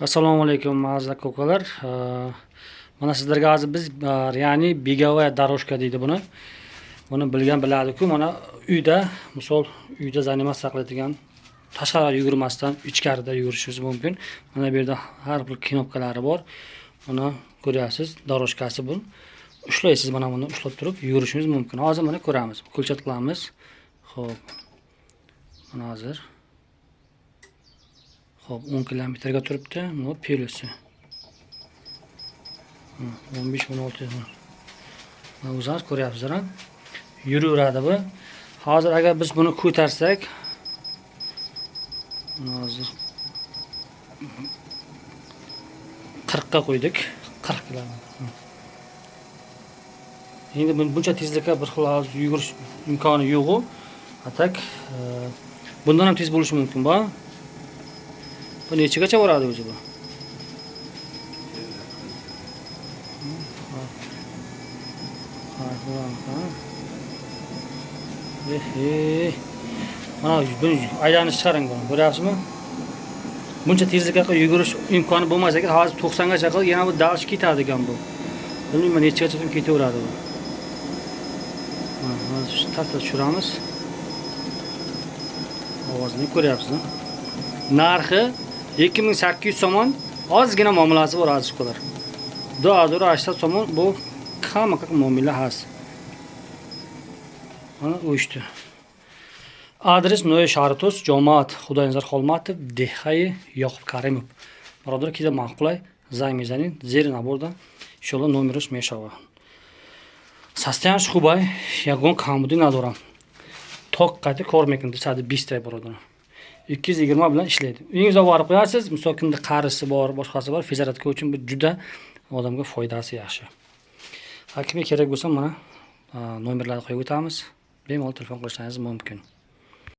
Assalomu alaykum aziz aka-ukalar. Mana sizlarga hozir biz ya'ni begovая дорожка deydi buni. Buni bilgan biladi-ku, mana uyda, misol uyda zanimat saqlaydigan, tashqarida yugurmasdan ichkarida yugurishingiz mumkin. Mana bu yerda har bir knopkalari bor. Buni ko'ryapsiz, дорожкasi bu. Ushlaysiz, mana buni ushlab turib yugurishingiz mumkin. Hozir mana ko'ramiz. Ko'chat qilamiz. Xo'p. Mana hozir. Hop, 10 kilometrga turibdi. Bu pelosi. 15-16. Mana o'zingiz ko'ryapsizlar. Yuraveradi bu. Hozir agar biz buni ko'tarsak, hozir 40 ga qo'ydik. 40 kilometr. Endi buncha tezlikka bir xil yugurish imkoni yo'q-ku. Atak bundan ham tez bo'lishi mumkin bu. Bu nechagacha boradi o'zi bu? Mana buni aylanib chiqaring buni. Ko'ryapsizmi? Buncha tezlikka yugurish imkoni bo'lmasa kerak. Hozir 90 gacha qilib yana bu dalish ketadigan bu. Bilmayman nechagacha ketaveradi bu. Hozir startga tushiramiz. Ovozini ko'ryapsizmi? Narxi 2800 somon, ozgina muomalasi bor azizlar. 280 somon bu hamma muomala has. Mana o'shdi. Adres Noy Shartos, Jomat Xudoyinzar Xolmatov, Dehai Yoqub Karimov. Birodar kida ma'qulay, zang mezanin, zeri nabordan. Inshaalloh nomerosh meshava. Состояние хубай, ягон камуди надорам. Ток qayta kor mekin desadi 20 ta birodar. 220 bilan ishlaydi. Uyingizga borib qo'yasiz, misol kimda qarisi bor, boshqasi bor, fizaratka uchun bu juda odamga foydasi yaxshi. Kimga kerak bo'lsa mana nomerlarni qo'yib o'tamiz. Bemalol telefon qilishingiz mumkin.